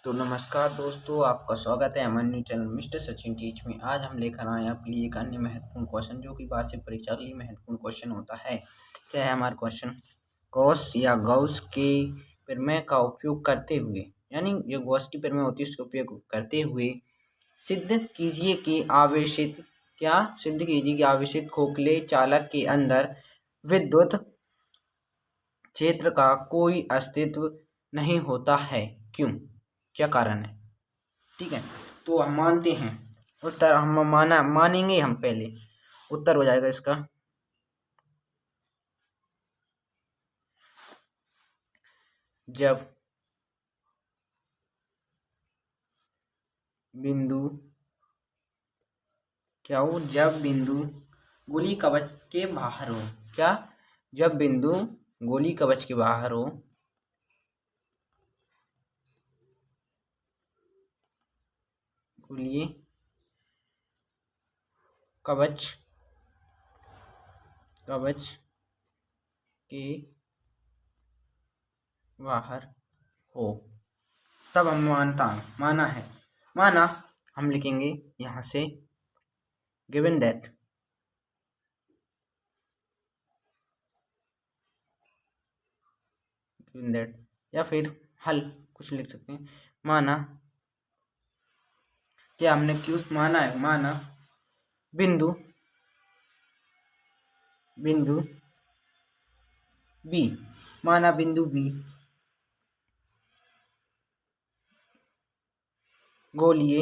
तो नमस्कार दोस्तों, आपका स्वागत है हमारे new channel mister Sachin teach में। आज हम लेकर आए हैं आपके लिए एक अन्य महत्वपूर्ण क्वेश्चन, जो कि वार्षिक परीक्षा के लिए महत्वपूर्ण क्वेश्चन होता है। क्या है हमारा क्वेश्चन? गॉस या गॉस के प्रमेय का उपयोग करते हुए, यानी जो गॉस की प्रमेय होती है उसका उपयोग करते हुए सिद्ध कीजिए कि आवेशित खोखले चालक के अंदर विद्युत क्षेत्र का कोई अस्तित्व नहीं होता है। क्यों? क्या कारण है? ठीक है, तो हम मानते हैं। उत्तर हम मानेंगे। हम पहले उत्तर हो जाएगा इसका जब बिंदु जब बिंदु गोली कवच के बाहर हो। क्या? जब बिंदु गोली कवच के बाहर हो, गोलीय कवच के बाहर हो, तब हम माना हम लिखेंगे यहाँ से गिवन दैट या फिर हल कुछ लिख सकते हैं। माना क्या हमने क्यों माना है? माना बिंदु बी, माना बिंदु बी गोलीय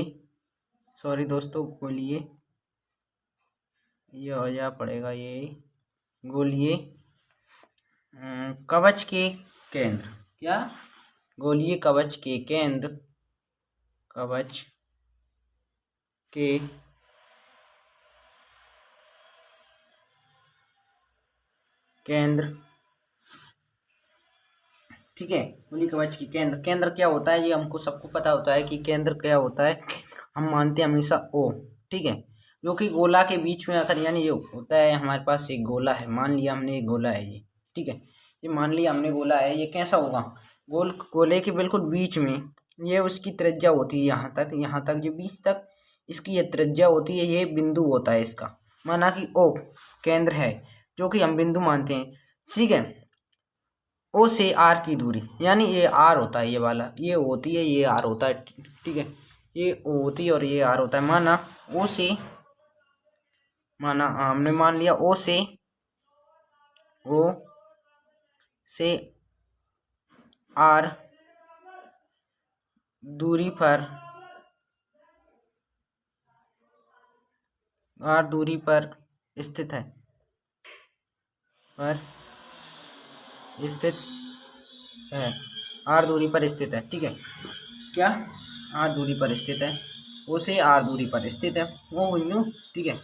ये हो जा पड़ेगा, ये गोलीय कवच के केंद्र। क्या? गोलीय कवच के केंद्र ठीक है, गोली कवच की केंद्र क्या होता है? ये हमको सबको पता होता है कि केंद्र क्या होता है। हम मानते हैं हमेशा ओ, ठीक है, जो कि गोला के बीच में आकर, यानी ये होता है हमारे पास एक गोला है। मान लिया हमने एक गोला है ये, ठीक है, ये मान लिया हमने गोला है। ये कैसा होगा? गोले के बिल्कुल बीच में ये उसकी त्रिज्या होती है, यहाँ तक जो बीच तक इसकी ये त्रिज्या होती है, ये बिंदु होता है इसका। माना कि ओ केंद्र है, जो कि हम बिंदु मानते हैं, ठीक है। ओ से आर की दूरी, यानी ये आर होता है, ये वाला ये होती है, ये आर होता है, ठीक है, ये ओ होती है और ये आर होता है। हमने मान लिया ओ से आर दूरी स्थित है आर दूरी पर स्थित है, ठीक है। क्या? आर दूरी पर स्थित है, ओ से आर दूरी पर स्थित है वो बिंदु, ठीक है।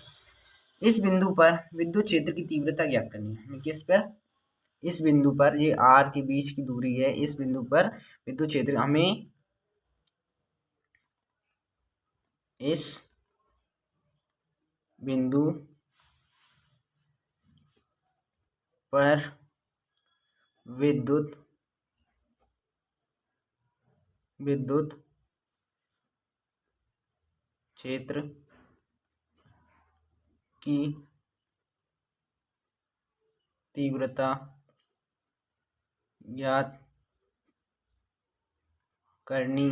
इस बिंदु पर विद्युत क्षेत्र की तीव्रता ज्ञात करनी है। हमें किस पर? इस बिंदु पर, ये आर के बीच की दूरी है, इस बिंदु पर विद्युत क्षेत्र, हमें इस बिंदु पर विद्युत क्षेत्र की तीव्रता ज्ञात करनी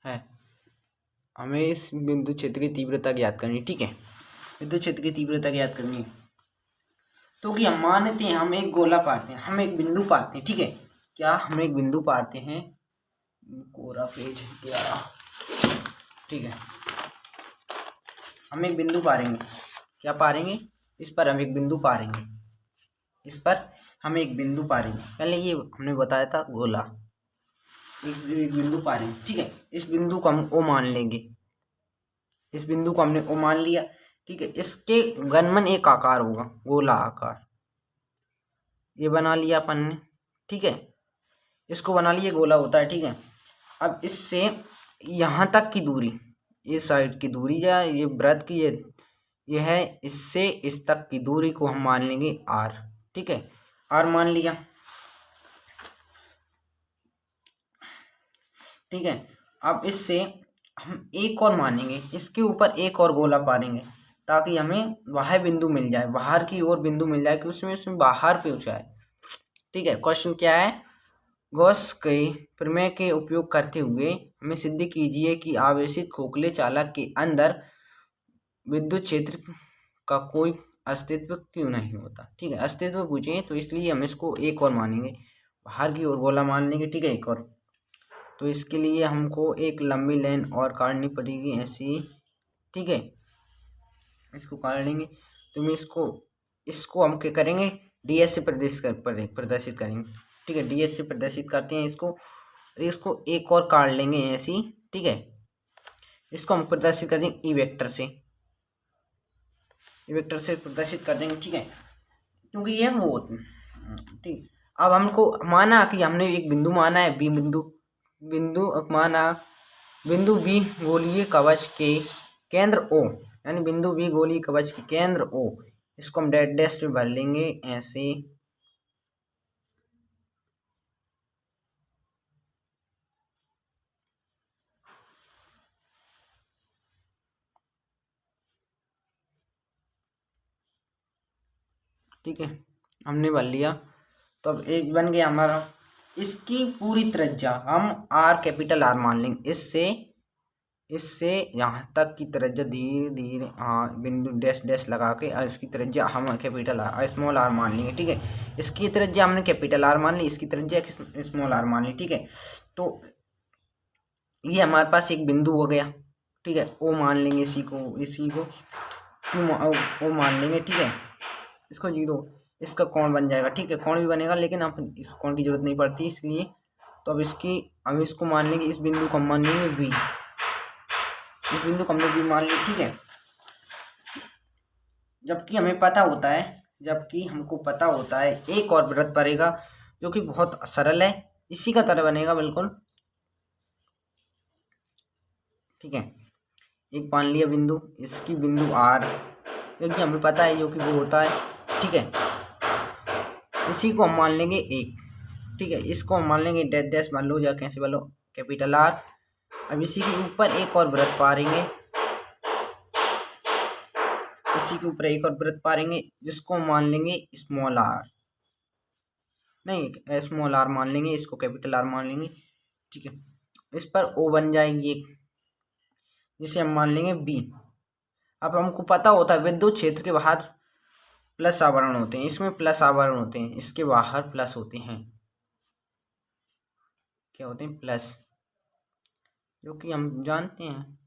है। हमें इस बिंदु क्षेत्र की तीव्रता ज्ञात करनी, ठीक है, विद्युत क्षेत्र की तीव्रता ज्ञात करनी है। तो कि हम मानते हैं हम एक गोला पाते हैं, हम एक बिंदु पाते हैं, ठीक है। क्या? हम एक बिंदु पाते हैं, कोरा पेज क्या, ठीक है, हम एक बिंदु पारेंगे। क्या पारेंगे? इस पर हम एक बिंदु पारेंगे, पहले ये हमने बताया था गोला, एक बिंदु पारेंगे, ठीक है। इस बिंदु को हम ओ मान लेंगे, इस बिंदु को हमने ओ मान लिया, ठीक है। इसके घनमन एक आकार होगा, गोला आकार, ये बना लिया अपन ने, ठीक है, इसको बना लिया, गोला होता है, ठीक है। अब इससे यहाँ तक की दूरी, इस साइड की दूरी या ये वृत्त की ये है, इससे इस तक की दूरी को हम मान लेंगे आर, ठीक है, आर मान लिया, ठीक ठीक है। अब इससे हम एक और मानेंगे, इसके ऊपर एक और गोला पारेंगे ताकि हमें बाहर बिंदु मिल जाए, बाहर की ओर बिंदु मिल जाए कि उसमें उसमें बाहर पे ऊंचाई। ठीक है, क्वेश्चन क्या है, गॉस के प्रमेय के उपयोग करते हुए हमें सिद्ध कीजिए कि आवेशित खोखले चालक के अंदर विद्युत क्षेत्र का कोई अस्तित्व क्यों नहीं होता। ठीक है, अस्तित्व पूछे तो इसलिए हम इसको एक और मानेंगे, बाहर की ओर गोला मान लेंगे। ठीक है, एक और, तो इसके लिए हमको एक लंबी लाइन और काटनी पड़ेगी ऐसी। ठीक है, इसको काट लेंगे तो मैं इसको हम क्या करेंगे, डीएस से प्रदर्शित करेंगे। ठीक है, डीएस से प्रदर्शित करते हैं इसको एक और काट लेंगे ऐसी। ठीक है, इसको हम प्रदर्शित कर देंगे ई वेक्टर से प्रदर्शित कर देंगे। ठीक है, क्योंकि ये वो ठीक। अब हमको माना कि हमने एक बिंदु माना है बी बिंदु माना बिंदु बी गोलीय कवच के केंद्र ओ, यानी बिंदु बी गोलीय कवच के केंद्र ओ, इसको हम डैश डैश में भर लेंगे ऐसे। ठीक है, हमने भर लिया, तो अब एक बन गया हमारा। इसकी पूरी त्रिज्या हम आर कैपिटल आर मान लेंगे, इससे यहाँ तक की त्रिज्या धीरे धीरे बिंदु डैश डैश लगा के इसकी त्रिज्या हम कैपिटल आर स्मॉल आर मान लेंगे। ठीक है, इसकी त्रिज्या हमने कैपिटल आर मान ली, इसकी त्रिज्या स्मॉल आर मान ली। ठीक है, तो ये हमारे पास एक बिंदु हो गया। ठीक है, ओ मान लेंगे, इसी को ओ मान लेंगे। ठीक है, इसको 0, इसका कोण बन जाएगा। ठीक है, कोण भी बनेगा लेकिन हम इस कोण की जरूरत नहीं पड़ती इसलिए, तो अब हम इसको मान लेंगे, इस बिंदु को हम मान लेंगे V, इस बिंदु को हमने V मान लिया। ठीक है, जबकि हमको पता होता है एक और वृत्त पड़ेगा जो कि बहुत सरल है, इसी का तरह बनेगा बिल्कुल। ठीक है, एक मान लिया बिंदु, इसकी बिंदु R, क्योंकि हमें पता है जो कि वो होता है। ठीक है, इसी को हम मान लेंगे 1। ठीक है, इसको हम मान लेंगे डैश डैश मान लो, या कैसे मान लो कैपिटल R। अब इसी के ऊपर एक और वृत्त पारेंगे, जिसको हम मान लेंगे स्मॉल r, नहीं स्मॉल r मान लेंगे, इसको कैपिटल R मान लेंगे। ठीक है, इस पर O बन जाएगी एक, जिसे हम मान लेंगे B। अब हमको पता होता है विद्युत क्षेत्र के बाहर प्लस आवरण होते हैं, इसमें प्लस आवरण होते हैं, इसके बाहर प्लस होते हैं। क्या होते हैं? प्लस, जो कि हम जानते हैं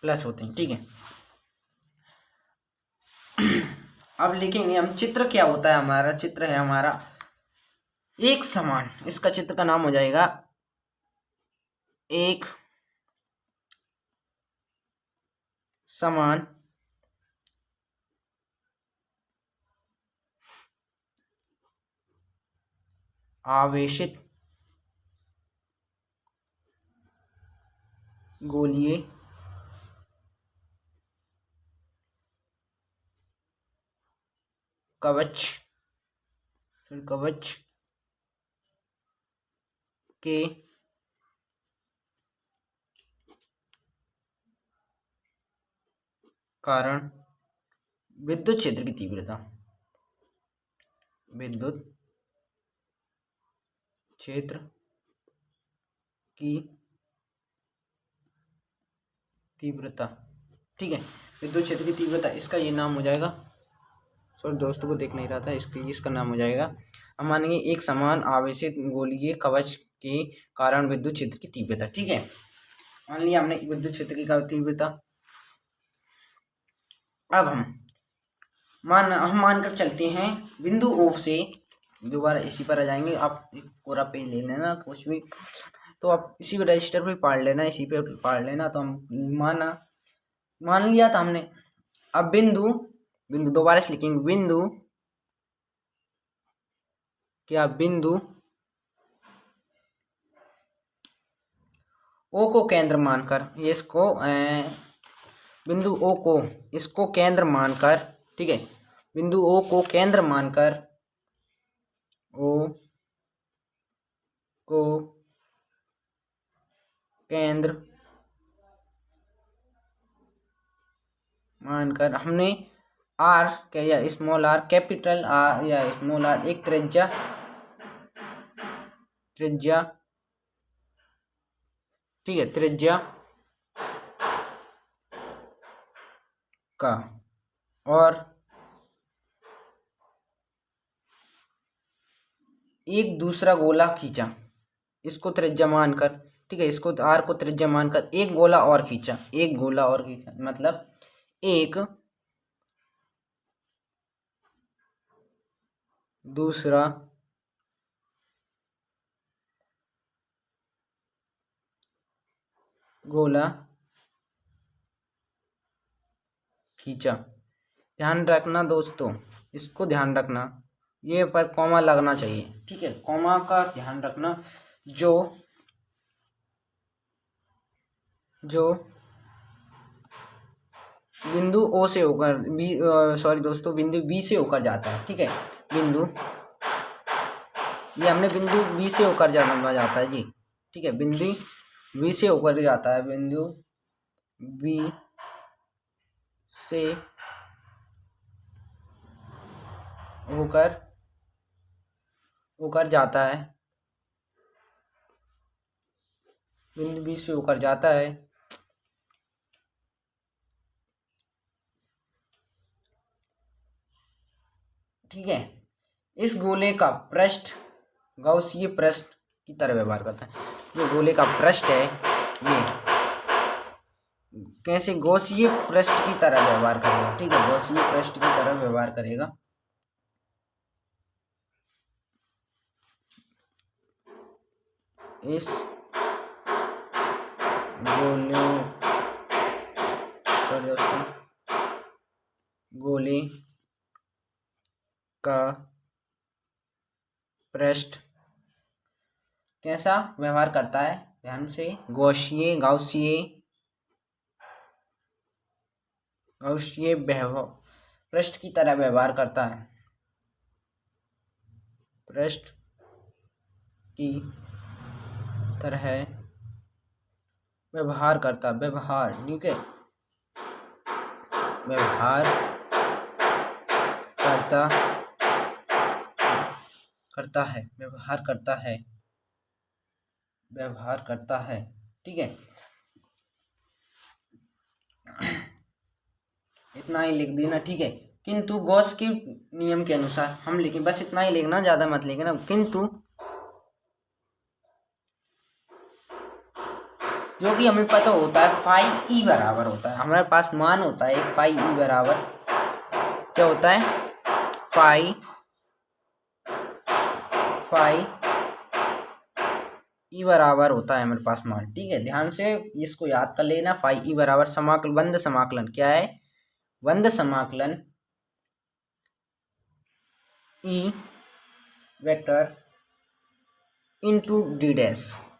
प्लस होते हैं। ठीक है, अब लिखेंगे हम चित्र। क्या होता है हमारा चित्र है हमारा एक समान, इसका चित्र का नाम हो जाएगा एक समान आवेशित गोलीय कवच के कारण विद्युत क्षेत्र की तीव्रता, विद्युत क्षेत्र की तीव्रता। ठीक है, विद्युत क्षेत्र की तीव्रता, इसका ये नाम हो जाएगा, सॉरी दोस्तों को देख नहीं रहा था, इसके लिए इसका नाम हो जाएगा, हम मानेंगे एक समान आवेशित गोलीय कवच के कारण विद्युत क्षेत्र की तीव्रता। ठीक है, मान लिया हमने विद्युत क्षेत्र की तीव्रता। अब हम मानकर चलते हैं बिंदु O से, दोबारा इसी पर आ जाएंगे, आप एक पूरा पेज ले लेना कुछ भी, तो आप इसी पे रजिस्टर पे पढ़ लेना, इसी पे पढ़ लेना। तो हम मान लिया था हमने। अब बिंदु दोबारा से लिखेंगे, बिंदु O को केंद्र मानकर, बिंदु O को इसको केंद्र मानकर, ठीक है, बिंदु O को केंद्र मानकर, O को केंद्र मानकर हमने आर क्या या स्मॉल आर, कैपिटल आर या स्मॉल आर, एक त्रिज्या ठीक है, त्रिज्या का और एक दूसरा गोला खींचा, इसको त्रिज्या मानकर, ठीक है, इसको आर को त्रिज्या मानकर एक गोला और खींचा, मतलब एक दूसरा गोला खींचा। ध्यान रखना दोस्तों, इसको ध्यान रखना, ये पर कॉमा लगना चाहिए, ठीक है, कॉमा का ध्यान रखना। जो बिंदु ओ से होकर बिंदु बी से होकर जाता है, ठीक है, ये हमने बिंदु बी से होकर जाता है जी, ठीक है, बिंदु बी से होकर जाता है, बिंदु बी से होकर जाता है, बिंदु बी से होकर जाता है, ठीक है। इस गोले का पृष्ठ गॉसीय पृष्ठ की तरह व्यवहार करता है। जो गोले का पृष्ठ है ये कैसे गॉसीय पृष्ठ की तरह व्यवहार करेगा, ठीक है, गॉसीय पृष्ठ की तरह व्यवहार करेगा। इस गोले का पृष्ठ कैसा व्यवहार करता है, ध्यान से, गॉसीय पृष्ठ की तरह व्यवहार करता है, पृष्ठ की तरह व्यवहार करता है, ठीक है, व्यवहार करता है, ठीक है। इतना ही लिख देना, ठीक है। किंतु गॉस के नियम के अनुसार हम लिखें, बस इतना ही लिखना, ज्यादा मत लिखना। किंतु जो कि हमें पता होता है फाई ई बराबर होता है, हमारे पास मान होता है एक फाई ई बराबर, क्या होता है, फाई ई बराबर होता है हमारे पास मान, ठीक है। ध्यान से इसको याद कर लेना, फाई ई बराबर बंद समाकलन क्या है, बंद समाकलन E vector into D dash,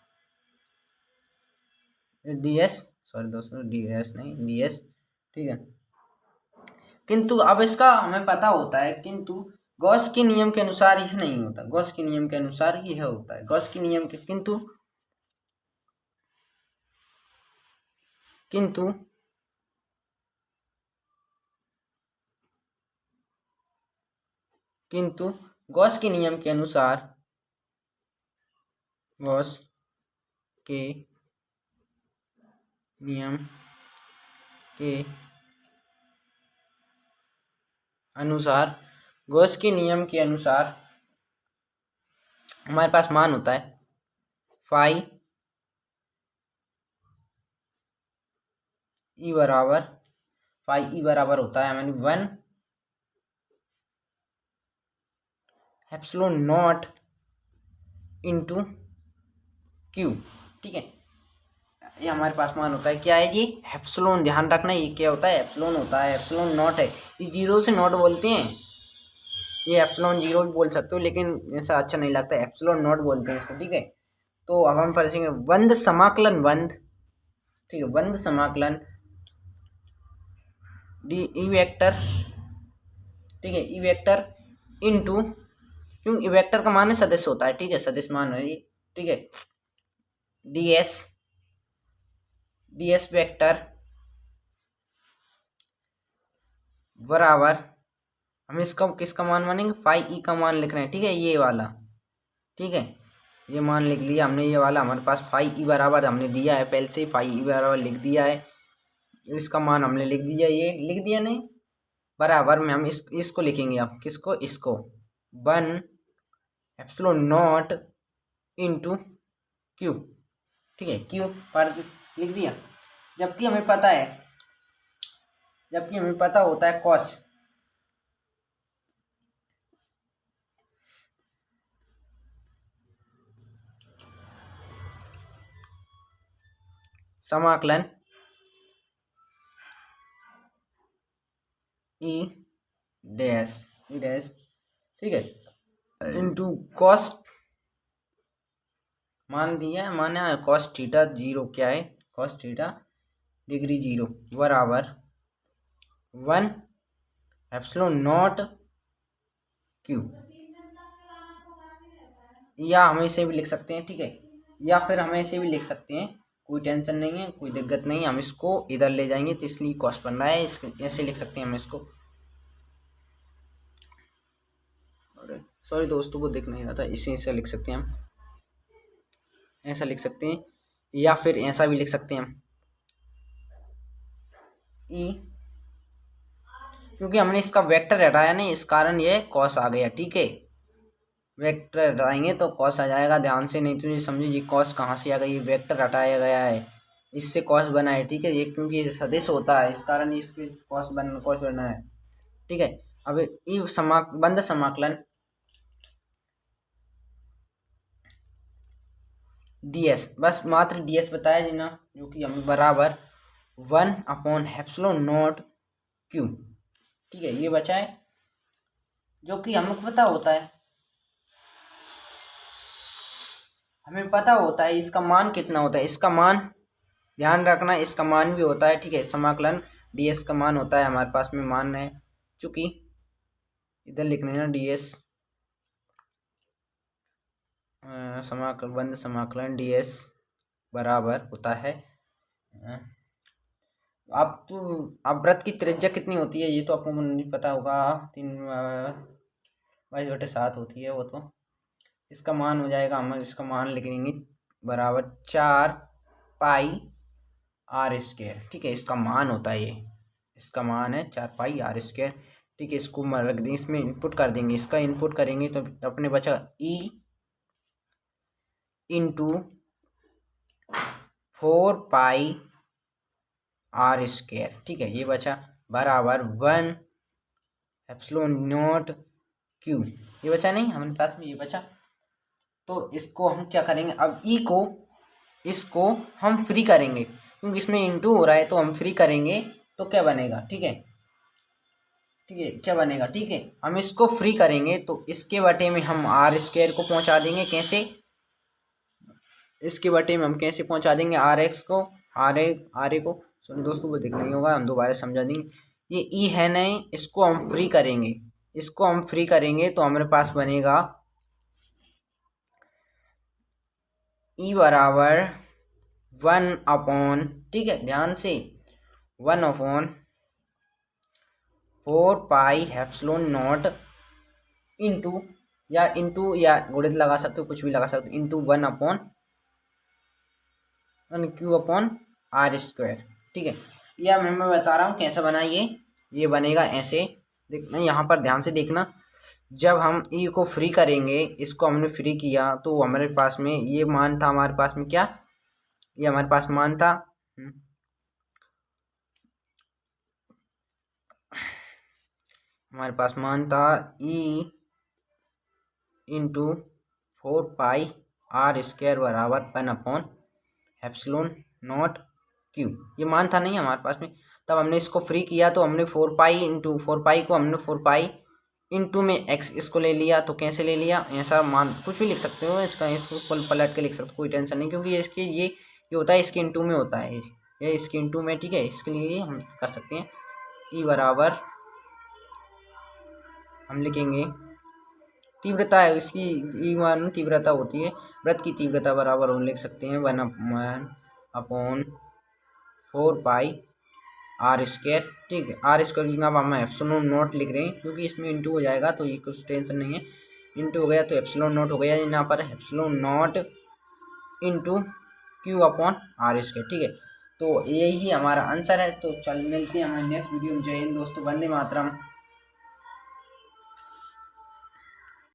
ठीक है। किंतु अब इसका हमें पता होता है, किंतु गॉस के नियम के अनुसार यह नहीं होता, गॉस के नियम के अनुसार यह होता है, गॉस के नियम के किंतु गॉस के नियम के अनुसार, गॉस के नियम के अनुसार हमारे पास मान होता है फाई ई बराबर होता है हमें 1 एप्सिलॉन नॉट इंटू क्यू, ठीक है। ये हमारे पास मान होता है, क्या है जी, एप्सिलॉन, ध्यान रखना ये क्या होता है, एप्सिलॉन होता है, एप्सिलॉन नॉट है, ये जीरो से नॉट बोलते हैं, ये एप्सिलॉन जीरो भी बोल सकते हो लेकिन ऐसा अच्छा नहीं लगता, एप्सिलॉन नॉट बोलते हैं इसको, ठीक है। तो अब हम पढ़ेंगे बंद समाकलन, ठीक है, बंद समाकलन डी ई वेक्टर, ठीक है, ई वेक्टर इंटू, क्यों, ई वेक्टर का मान है सदिश होता है, ठीक है, सदिश मान है ये, ठीक है, डी एस ds वेक्टर बराबर, हम इसका किसका मान मानेंगे, फाई ई का मान लिख रहे हैं, ठीक है, ये वाला, ठीक है, ये मान लिख लिया हमने, ये वाला हमारे पास फाई ई बराबर हमने दिया है पहले से, फाई ई बराबर लिख दिया है, इसका मान हमने लिख दिया, ये लिख दिया नहीं, बराबर में हम इसको लिखेंगे, अब किसको, इसको 1 एप्सिलॉन नॉट इंटू क्यू, ठीक है, क्यू पर लिख दिया, जबकि हमें पता है, जबकि हमें पता होता है कॉस, समाकलन ई डैश, ठीक है, इंटू कॉस, मान दिया, माना कॉस थीटा जीरो, क्या है कॉस थीटा डिग्री जीरो बराबर 1 एप्सिलॉन नॉट क्यू, या हम इसे भी लिख सकते हैं, ठीक है, या फिर हम ऐसे भी लिख सकते हैं, कोई टेंशन नहीं है, कोई दिक्कत नहीं है, हम इसको इधर ले जाएंगे तो इसलिए कॉस बन रहा है, इसको ऐसे लिख सकते हैं हम इसको, सॉरी दोस्तों को दिख नहीं रहा था, इसे ऐसे लिख सकते हैं हम, ऐसा लिख सकते हैं, या फिर ऐसा भी लिख सकते हैं हम ई, क्योंकि हमने इसका वेक्टर हटाया नहीं, इस कारण ये कॉस आ गया, ठीक है, वेक्टर हटाएंगे तो कॉस आ जाएगा, ध्यान से, नहीं तो ये समझिए ये कॉस कहाँ से आ गई, ये वेक्टर हटाया गया है, इससे कॉस बना है, ठीक है, ये क्योंकि ये सदिश होता है इस कारण इस पे कॉस बना है, ठीक है। अब ई बंद समाकलन ds, बस मात्र ds बताया जी ना, जो कि हमें बराबर 1 अपॉन एप्सिलॉन नॉट क्यू, ठीक है, ये बचा है, जो कि हमें पता होता है, हमें पता होता है इसका मान कितना होता है, इसका मान ध्यान रखना, इसका मान भी होता है, ठीक है, समाकलन ds का मान होता है, हमारे पास में मान है, चूंकि इधर लिखने ना ds बंद समाकलन ds बराबर होता है, आप वृत्त की त्रिज्या कितनी होती है ये तो आपको नहीं पता होगा, 3/22 होती है वो तो, इसका मान हो जाएगा, हम इसका मान लिख देंगे बराबर 4 पाई आर स्क्वायर, ठीक है, इसका मान होता है ये, इसका मान है 4 पाई आर स्क्वायर, ठीक है, इसको रख देंगे, इसमें इनपुट कर देंगे, इसका इनपुट करेंगे तो अपने बचा E into 4 pi r square, ठीक है, ये बचा बराबर 1 एप्सिलॉन नॉट क्यू, ये बचा नहीं हमारे पास में, ये बचा, तो इसको हम क्या करेंगे, अब ई को, इसको हम फ्री करेंगे, क्योंकि इसमें इंटू हो रहा है तो हम फ्री करेंगे तो क्या बनेगा, ठीक है, ठीक है, क्या बनेगा, ठीक है, हम इसको फ्री करेंगे तो इसके बटे में हम आर स्क्वायर को पहुंचा देंगे, कैसे, इसके बटे में हम कैसे पहुंचा देंगे आर एक्स को, आर ए को, सुनिए दोस्तों को दिख नहीं होगा, हम दोबारा समझा देंगे, ये ई है नहीं, इसको हम फ्री करेंगे, इसको हम फ्री करेंगे तो हमारे पास बनेगा ई बराबर 1 अपॉन, ठीक है, ध्यान से 1 upon 4 pi epsilon not into, या गुणित लगा सकते हो, कुछ भी लगा सकते हो, into 1 upon Q upon r square, ठीक है, यह मैं बता रहा हूँ कैसे बना, ये बनेगा ऐसे, देखना यहाँ पर ध्यान से देखना, जब हम ई को फ्री करेंगे, इसको हमने फ्री किया तो हमारे पास में ये मान था, हमारे पास में क्या, ये हमारे पास मान था, हमारे पास मान था E into 4 pi r square बराबर 1 अपॉन एप्सिलॉन नॉट क्यू, ये मान था नहीं हमारे पास में, तब हमने इसको फ्री किया तो हमने 4 पाई इंटू 4 पाई को हमने 4 पाई इंटू में एक्स इसको ले लिया, तो कैसे ले लिया, ऐसा मान कुछ भी लिख सकते हो, इसका इसको पलट के लिख सकते हो, कोई टेंशन नहीं, क्योंकि ये होता है इसके इंटू में होता है, ये इसके इंटू में, ठीक है, इसके लिए हम कर सकते हैं ई बराबर, हम लिखेंगे तीव्रता है इसकी, ई मान तीव्रता होती है, वृत्त की तीव्रता बराबर हम लिख सकते हैं 1 अपॉन 4πr²। ठीक है, आर स्क्वायर की जगह हम एप्सिलॉन नॉट लिख रहे हैं क्योंकि इसमें इंटू हो जाएगा तो ये कुछ टेंशन नहीं है। इंटू हो गया तो एप्सिलॉन नॉट हो गया, यहाँ पर एप्सिलॉन नॉट इंटू Q/r²। ठीक है, तो यही हमारा आंसर है। तो चल मिलते हैं हमारे नेक्स्ट वीडियो में। जय हिंद दोस्तों, वंदे मातरम।